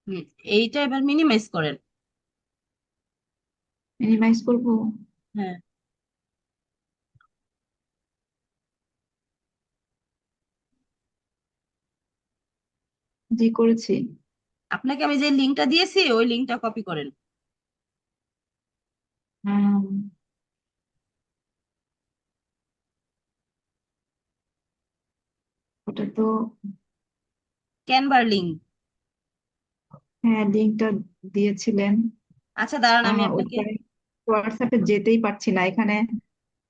হুম, এইটা এবার মিনিমাইজ করেন। মিনিমাইজ করব। হ্যাঁ, জি করেছি। আপনাকে আমি যে লিঙ্কটা দিয়েছি ওই লিঙ্কটা কপি করেন। হুম, ওটা তো, ক্যানভার লিঙ্ক। হ্যাঁ লিঙ্কটা দিয়েছিলেন। আচ্ছা দাঁড়ান, আমি আপনাকে, ওইখানে হোয়াটসঅ্যাপে যেতেই পারছি না, এখানে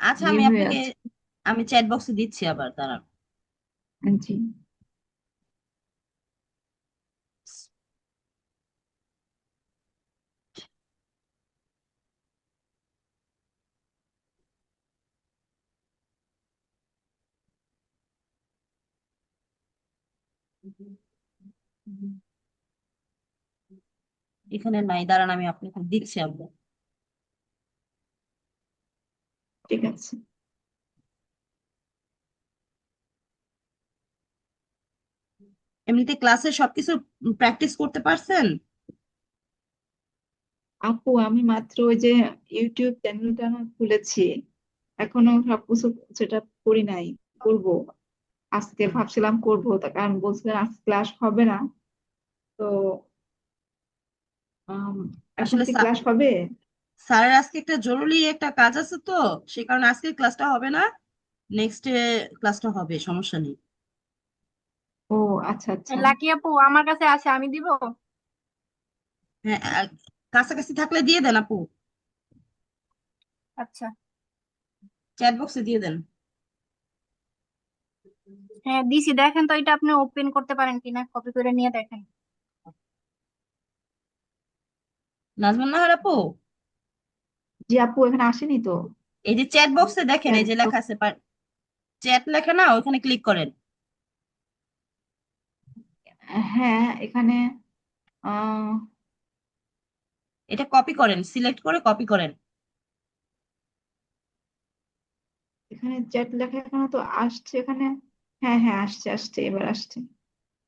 আচ্ছা ইয়ে আমি হয়ে আপনাকে, আছে। আমি চ্যাট বক্সে দিচ্ছি আবার, দাঁড়ান। জি। এখানে নাই, দাঁড়ান আমি আপনাকে দিচ্ছি আবার। ঠিক আছে। এমনিতে ক্লাসে সবকিছু প্র্যাকটিস করতে পারছেন? আপু আমি মাত্র ওই যে ইউটিউব চ্যানেলটা না খুলেছি, এখনো সবকিছু সেটা করি নাই। করব, আজকে ভাবছিলাম করবো, তার কারণ বলছিলেন আজকে ক্লাস হবে না। তো আম, এখন আসলে কি ক্লাস হবে? স্যারের আজকে একটা জরুরি একটা কাজ আছে তো, সে কারণে আজকে ক্লাসটা হবে না, নেক্সট ডে ক্লাসটা হবে, সমস্যা নেই। ও আচ্ছা আচ্ছা। লাকি আপু আমার কাছে আছে, আমি দিব। হ্যাঁ, কাছাকাছি থাকলে দিয়ে দেন আপু, আচ্ছা। চ্যাট বক্সে দিয়ে দেন। হ্যাঁ দিছি, দেখেন তো এটা আপনি ওপেন করতে পারেন কিনা, কপি করে নিয়ে দেখেন। নাজমুন নাহার আপু, জি আপু, এখানে আসেনি তো। এই যে চ্যাট বক্সে দেখেন, চ্যাট এই যে লেখা বক্স। আছে চ্যাট লেখা না, ওখানে ক্লিক করেন। হ্যাঁ এখানে আহ এটা কপি করেন, সিলেক্ট করে কপি করেন। এখানে চ্যাট লেখা এখানে তো আসছে এখানে। হ্যাঁ হ্যাঁ, আসছে আসছে, এবার আসছে।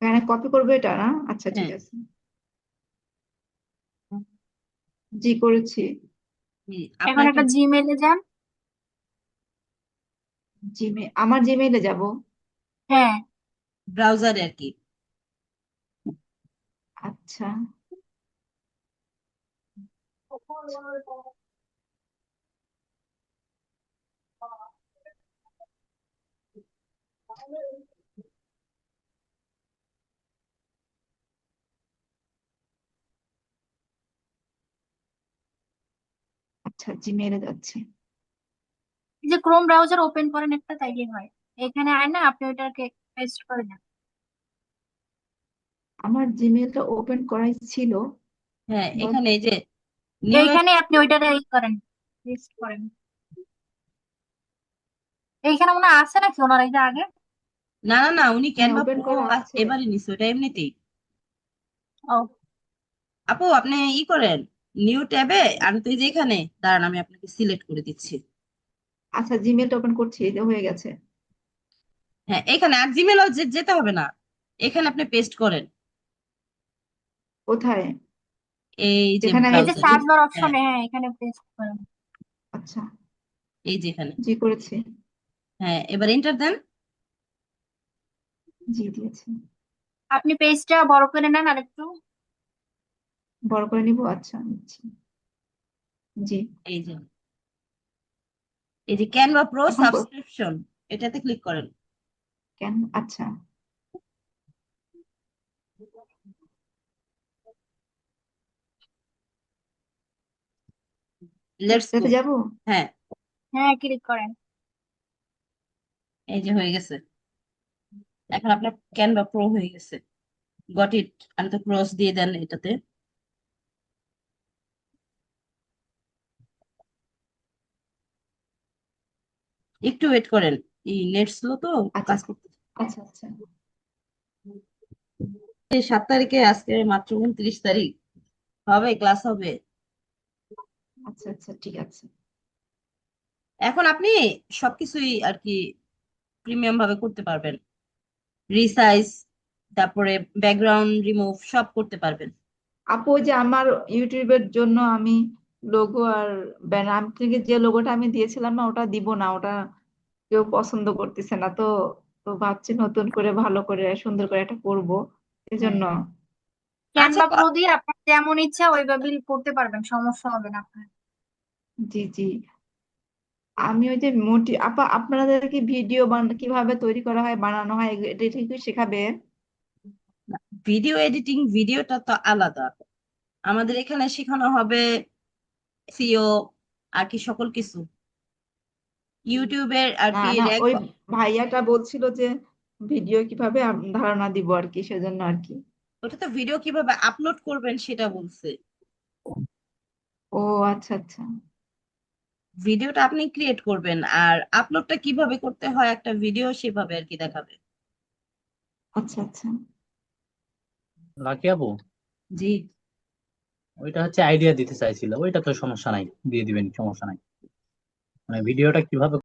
এখানে কপি করবে এটা না? আচ্ছা ঠিক হ্যাঁ, আছে। জি করেছি। আপনার এখন একটা একটা জিমেইলে যান। আমার জিমেইলে যাব। হ্যাঁ। ব্রাউজারে আর কি। আচ্ছা। আচ্ছা জিমেইলে যাচ্ছে। এই যে ক্রোম ব্রাউজার ওপেন করেন একটা, তাইলেই হয়। এখানে আয় না, আপনি ওইটাকে পেস্ট করে নেন। আমার জিমেইলটা ওপেন করাই ছিল। হ্যাঁ, বাট এখানে এই যে নিউ, এইখানে আপনি ওইটাতে ই করেন, পেস্ট করেন। এইখানে মনে হয় আছে নাকি ওনার এটা আগে। না না না, উনি হ্যাঁ ক্যানভা ওপেন প্রো করা আছে। এবারই নিছে, ওটা এমনিতেই। ও। আপু আপনি ই করেন, নিউ ট্যাবে, আমি তো এই যে এখানে, দাঁড়ান আমি আপনাকে সিলেক্ট করে দিচ্ছি। আচ্ছা জিমেইলটা ওপেন করছি, এই যে হয়ে গেছে। হ্যাঁ, এখানে আর জিমেল যেতে হবে না, এখানে আপনি পেস্ট করেন, কোথায়? এই যে যেখানে আমি এই যে ব্রাউজারে। সার্চ বার হ্যাঁ, অপশনে, হ্যাঁ এখানে পেস্ট করেন। আচ্ছা এই যে এখানে। জি করেছি। হ্যাঁ, এবার এন্টার দেন। জি দিয়েছি। আপনি পেজটা বড় করে নেন আরেকটু। বড় করে নিব, আচ্ছা নিচ্ছি। জি। এই যে, এই যে ক্যানভা প্রো এখন সাবস্ক্রিপশন, এটাতে ক্লিক করেন। কেন? আচ্ছা। Let's go. এটাতে যাব। হ্যাঁ, হ্যাঁ ক্লিক করেন। এই যে হয়ে গেছে, এখন আপনার ক্যানভা প্রো হয়ে গেছে। গট ইট, আমি তো ক্রস দিয়ে দেন এটাতে। একটু ওয়েট করেন, এই নেট স্লো তো, আচ্ছা কাজ করতে। আচ্ছা আচ্ছা। এই 7 তারিখে, আজকে মাত্র 29 তারিখ, হবে ক্লাস হবে। আচ্ছা আচ্ছা ঠিক আছে। এখন আপনি সবকিছুই আর কি প্রিমিয়াম ভাবে করতে পারবেন, রিসাইজ, তারপরে ব্যাকগ্রাউন্ড রিমুভ সব করতে পারবেন। আপু ওই যে আমার ইউটিউবের জন্য আমি লোগো আর ব্যানার আপনাকে যে লোগোটা আমি দিয়েছিলাম না ওটা দিব না, ওটা কেউ পছন্দ করতেছে না। তো তো ভাবছি নতুন করে ভালো করে সুন্দর করে এটা করবো, হ্যাঁ এজন্য। আচ্ছা ক্যানভা প্রো দিয়ে আপনার যেমন ইচ্ছা ওইভাবেই করতে পারবেন, সমস্যা হবে না আপনার। জি জি। আমি ওই যে আপনাদের কি ভিডিও কিভাবে তৈরি করা হয় বানানো হয় এটা কি শেখাবে? ভিডিও এডিটিং, ভিডিওটা তো আলাদা। আমাদের এখানে শেখানো হবে সিও আর কি সকল কিছু, ইউটিউবের আর না কি না, র্যাক। ওই ভাইয়াটা বলছিল যে ভিডিও কিভাবে ধারণা দিব আর কি, সেজন্য আর কি। ওটা তো ভিডিও কিভাবে আপলোড করবেন সেটা বলছে। ও আচ্ছা আচ্ছা। ভিডিওটা আপনি ক্রিয়েট করবেন আর আপলোডটা কিভাবে করতে হয় একটা ভিডিও সেভাবে আর কি দেখাবে। আচ্ছা আচ্ছা। লাকি আপু, জি। ওইটা হচ্ছে আইডিয়া দিতে চাইছিল, ওইটা তো সমস্যা নাই, দিয়ে দিবেন, সমস্যা নাই। মানে ভিডিওটা কিভাবে